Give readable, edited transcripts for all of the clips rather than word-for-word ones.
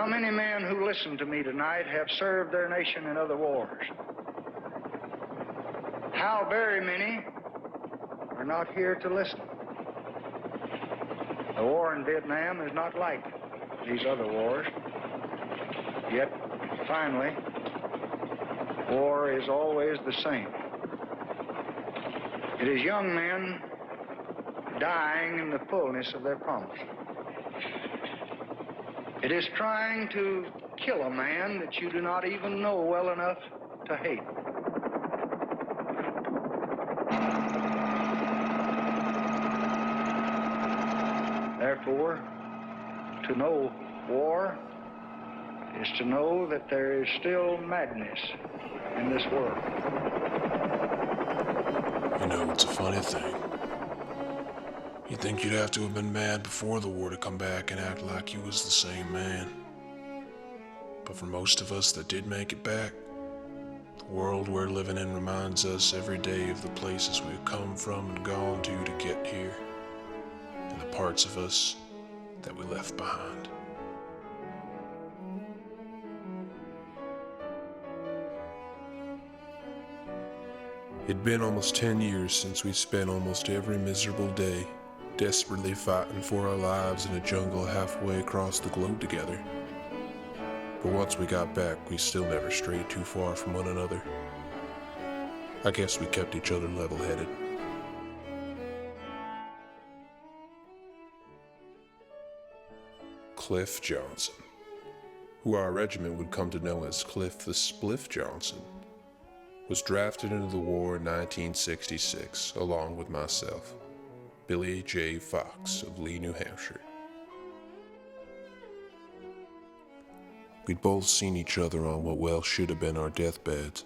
How many men who listen to me tonight have served their nation in other wars? How very many are not here to listen? The war in Vietnam is not like these other wars. Yet, finally, war is always the same. It is young men dying in the fullness of their promise. It is trying to kill a man that you do not even know well enough to hate. Therefore, to know war is to know that there is still madness in this world. You know, it's a funny thing. You'd think you'd have to have been mad before the war to come back and act like you was the same man. But for most of us that did make it back, the world we're living in reminds us every day of the places we've come from and gone to get here, and the parts of us that we left behind. It'd been almost 10 years since we spent almost every miserable day desperately fighting for our lives in a jungle halfway across the globe together. But once we got back, we still never strayed too far from one another. I guess we kept each other level-headed. Cliff Johnson, who our regiment would come to know as Cliff the Spliff Johnson, was drafted into the war in 1966 along with myself, Billy J. Fox of Lee, New Hampshire. We'd both seen each other on what well should have been our deathbeds,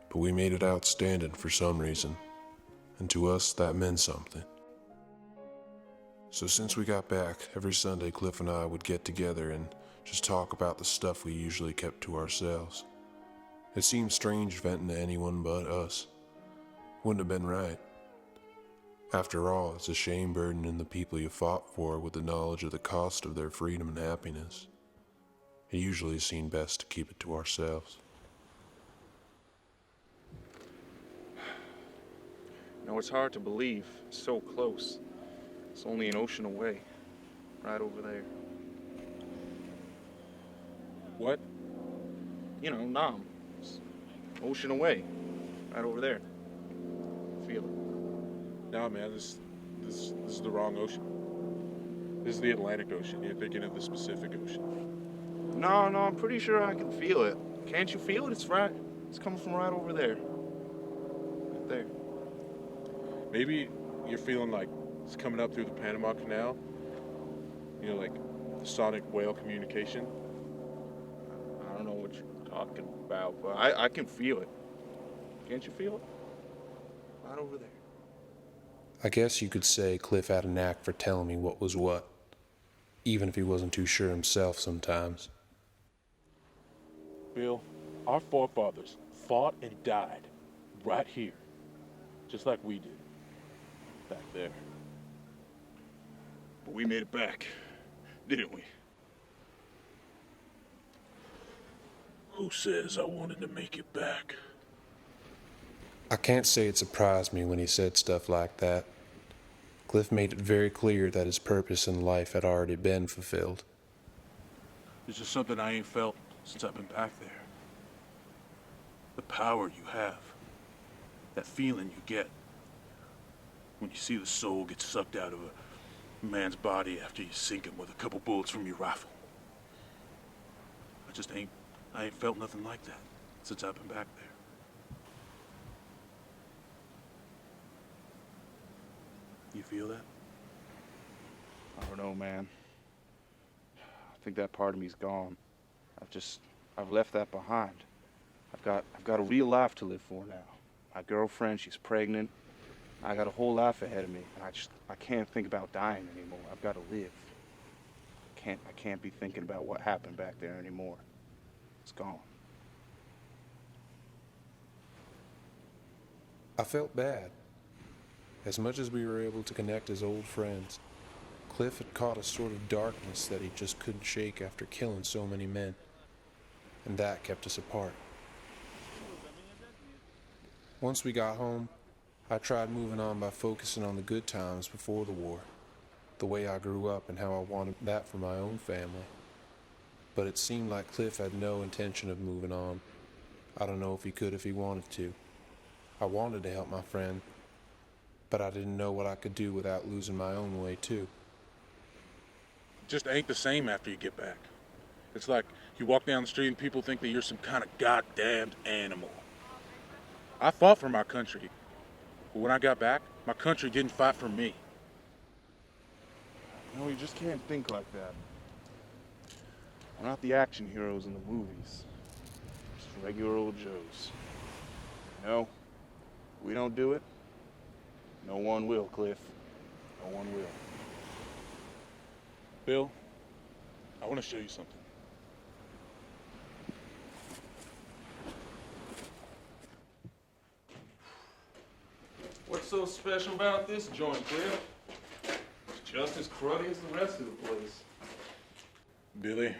but we made it outstanding for some reason, and to us that meant something. So since we got back, every Sunday Cliff and I would get together and just talk about the stuff we usually kept to ourselves. It seemed strange venting to anyone but us. Wouldn't have been right. After all, it's a shame burdening the people you fought for with the knowledge of the cost of their freedom and happiness. It usually seemed best to keep it to ourselves. No, it's hard to believe. It's so close. It's only an ocean away. Right over there. What? You know, Nam. It's ocean away. Right over there. Feel it. No, man, this is the wrong ocean. This is the Atlantic Ocean. You're thinking of the Pacific Ocean. No, I'm pretty sure I can feel it. Can't you feel it? It's right. It's coming from right over there. Right there. Maybe you're feeling like it's coming up through the Panama Canal. You know, like the sonic whale communication. I don't know what you're talking about, but I can feel it. Can't you feel it? Right over there. I guess you could say Cliff had a knack for telling me what was what, even if he wasn't too sure himself sometimes. Bill, our forefathers fought and died right here, just like we did back there. But we made it back, didn't we? Who says I wanted to make it back? I can't say it surprised me when he said stuff like that. Cliff made it very clear that his purpose in life had already been fulfilled. There's just something I ain't felt since I've been back there. The power you have. That feeling you get when you see the soul get sucked out of a man's body after you sink him with a couple bullets from your rifle. I ain't felt nothing like that since I've been back there. You feel that? I don't know, man. I think that part of me's gone. I've left that behind. I've got a real life to live for now. My girlfriend, she's pregnant. I got a whole life ahead of me, and I can't think about dying anymore. I've got to live. I can't be thinking about what happened back there anymore. It's gone. I felt bad. As much as we were able to connect as old friends, Cliff had caught a sort of darkness that he just couldn't shake after killing so many men, and that kept us apart. Once we got home, I tried moving on by focusing on the good times before the war, the way I grew up and how I wanted that for my own family. But it seemed like Cliff had no intention of moving on. I don't know if he could if he wanted to. I wanted to help my friend, but I didn't know what I could do without losing my own way too. Just ain't the same after you get back. It's like you walk down the street and people think that you're some kind of goddamned animal. I fought for my country, but when I got back, my country didn't fight for me. No, you just can't think like that. We're not the action heroes in the movies. Just regular old Joes. No, we don't do it. No one will, Cliff. No one will. Bill, I want to show you something. What's so special about this joint, Cliff? It's just as cruddy as the rest of the place. Billy,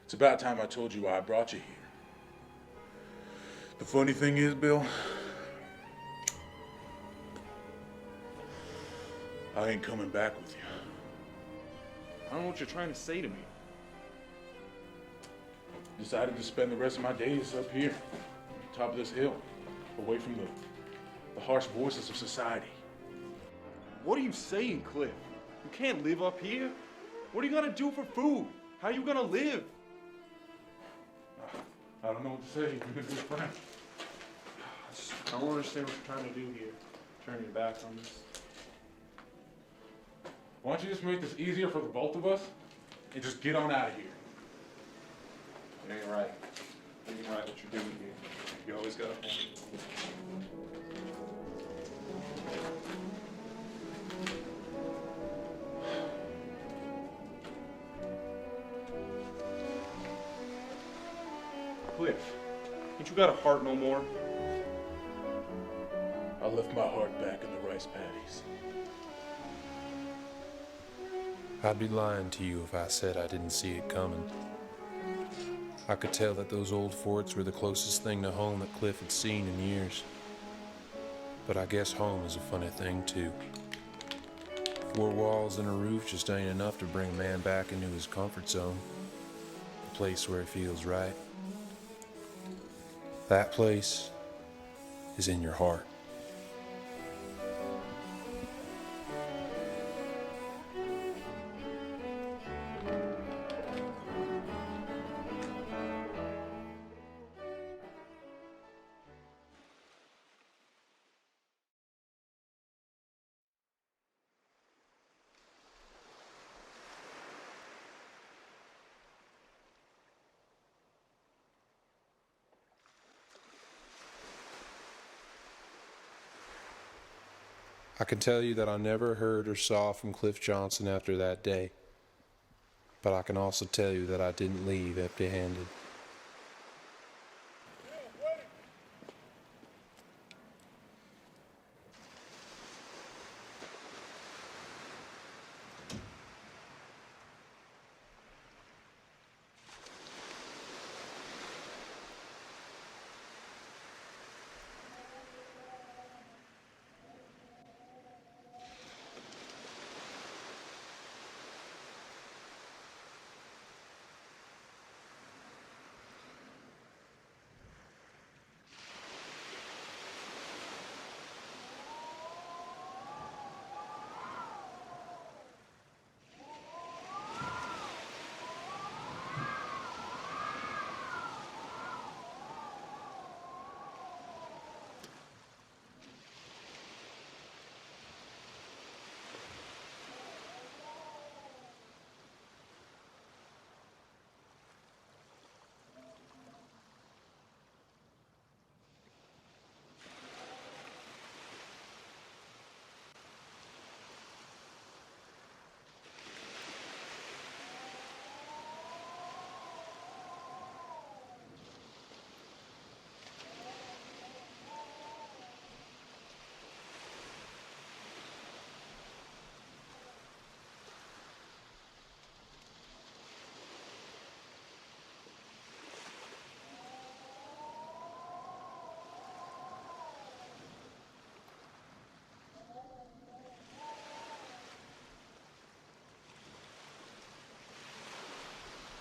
it's about time I told you why I brought you here. The funny thing is, Bill, I ain't coming back with you. I don't know what you're trying to say to me. Decided to spend the rest of my days up here, on top of this hill, away from the harsh voices of society. What are you saying, Cliff? You can't live up here? What are you gonna do for food? How are you gonna live? I don't know what to say. You've been a good friend. I don't understand what you're trying to do here. Turn your back on this. Why don't you just make this easier for the both of us and just get on out of here? It ain't right. It ain't right what you're doing here. You always got a point. Cliff, ain't you got a heart no more? I left my heart back in the rice paddies. I'd be lying to you if I said I didn't see it coming. I could tell that those old forts were the closest thing to home that Cliff had seen in years. But I guess home is a funny thing too. 4 walls and a roof just ain't enough to bring a man back into his comfort zone. A place where it feels right. That place is in your heart. I can tell you that I never heard or saw from Cliff Johnson after that day, but I can also tell you that I didn't leave empty-handed.